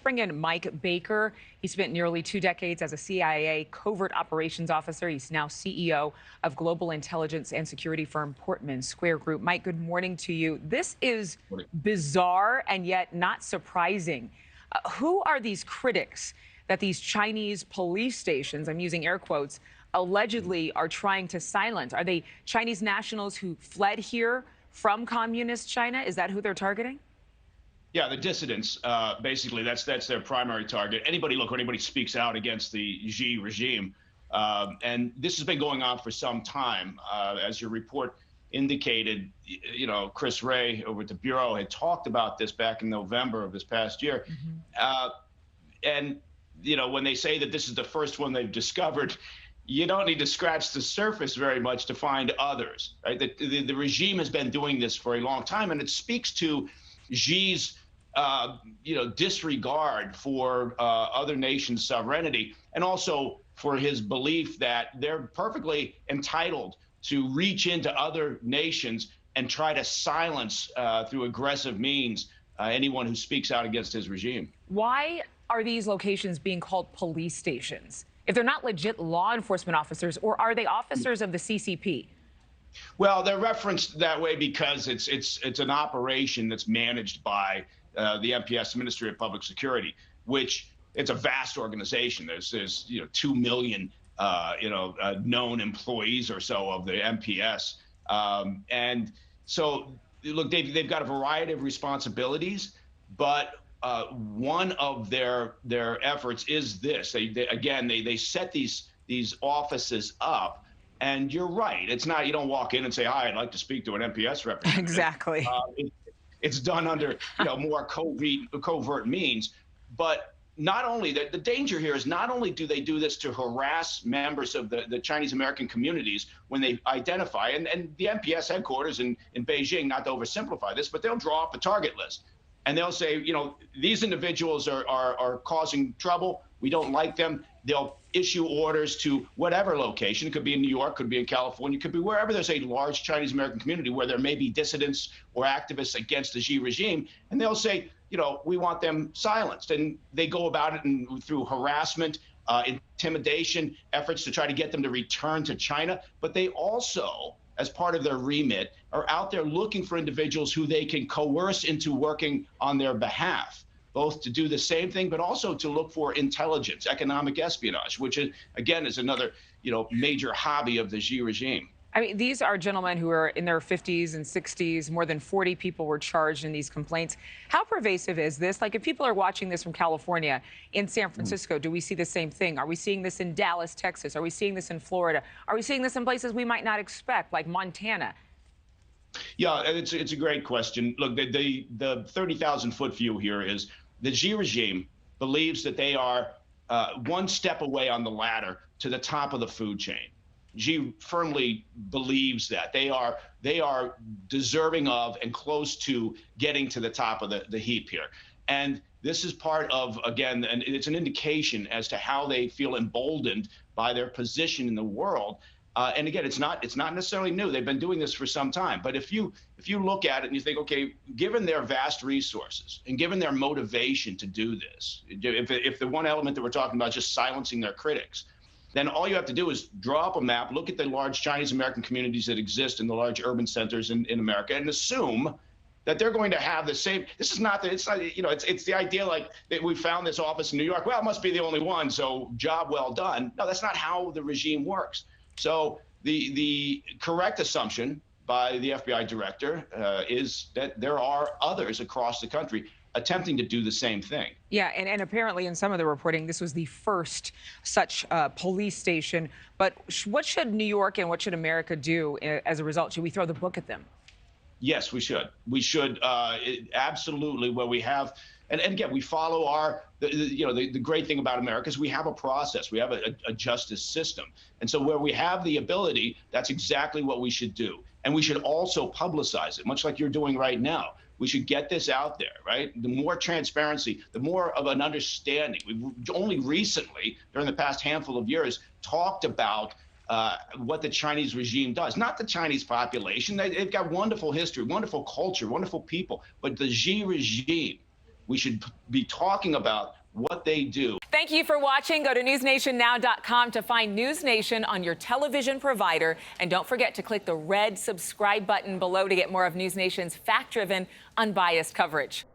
bring in Mike Baker. He spent nearly 2 decades as a CIA covert operations officer. He's now CEO of global intelligence and security firm Portman Square Group. Mike, good morning to you. This is bizarre and yet not surprising. Who are these critics that these Chinese police stations, I'm using air quotes, allegedly are trying to silence? Are they Chinese nationals who fled here from communist China? Is that who they're targeting? Yeah, the dissidents, basically, that's their primary target. Anybody speaks out against the Xi regime. And this has been going on for some time. As your report indicated, Chris Wray over at the Bureau had talked about this back in November of this past year. And, when they say that this is the first one they've discovered, you don't need to scratch the surface very much to find others, right? The regime has been doing this for a long time, and it speaks to Xi's disregard for other nations' sovereignty, and also for his belief that they're perfectly entitled to reach into other nations and try to silence through aggressive means anyone who speaks out against his regime. Why are these locations being called police stations if they're not legit law enforcement officers, or are they officers of the CCP? Well, they're referenced that way because it's an operation that's managed by the MPS, Ministry of Public Security, which it's a vast organization. There's 2 million known employees or so of the MPS, and so look, they've got a variety of responsibilities, but one of their efforts is this. They set these offices up. And you're right. It's not, you don't walk in and say, hi, I'd like to speak to an MPS representative. Exactly. It's done under more covert means. But not only, the danger here is not only do they do this to harass members of the Chinese American communities when they identify, and the MPS headquarters in Beijing, not to oversimplify this, but they'll draw up a target list. And they'll say, these individuals are causing trouble. We don't like them. They'll issue orders to whatever location. It could be in New York, could be in California, could be wherever there's a large Chinese American community where there may be dissidents or activists against the Xi regime. And they'll say, we want them silenced. And they go about it through harassment, intimidation, efforts to try to get them to return to China. But they also, as part of their remit, are out there looking for individuals who they can coerce into working on their behalf, both to do the same thing, but also to look for intelligence, economic espionage, which is, again, is another, major hobby of the Xi regime. I mean, these are gentlemen who are in their 50s and 60s. More than 40 people were charged in these complaints. How pervasive is this? Like, if people are watching this from California, in San Francisco, do we see the same thing? Are we seeing this in Dallas, Texas? Are we seeing this in Florida? Are we seeing this in places we might not expect, like Montana? Yeah, it's a great question. Look, the 30,000-foot view here is the Xi regime believes that they are one step away on the ladder to the top of the food chain. Xi firmly believes that they are deserving of and close to getting to the top of the heap here. And this is part of, again, and it's an indication as to how they feel emboldened by their position in the world. And again, it's not necessarily new. They've been doing this for some time. But if you look at it and you think, okay, given their vast resources and given their motivation to do this, if the one element that we're talking about is just silencing their critics, then all you have to do is draw up a map, look at the large Chinese American communities that exist in the large urban centers in America, and assume that they're going to have the same. This is not it's the idea like that we found this office in New York. Well, it must be the only one, so job well done. No, that's not how the regime works. So the correct assumption by the FBI director is that there are others across the country attempting to do the same thing. Yeah, and apparently in some of the reporting, this was the first such police station. But what should New York and what should America do as a result? Should we throw the book at them? Yes, we should. We should absolutely. Where we have, and again, we follow the great thing about America is we have a process. We have a justice system. And so where we have the ability, that's exactly what we should do. And we should also publicize it, much like you're doing right now. We should get this out there, right? The more transparency, the more of an understanding. We've only recently, during the past handful of years, talked about what the Chinese regime does. Not the Chinese population. They've got wonderful history, wonderful culture, wonderful people. But the Xi regime, We should be talking about what they do. Thank you for watching. Go to newsnationnow.com to find NewsNation on your television provider. And don't forget to click the red subscribe button below to get more of NewsNation's fact-driven, unbiased coverage.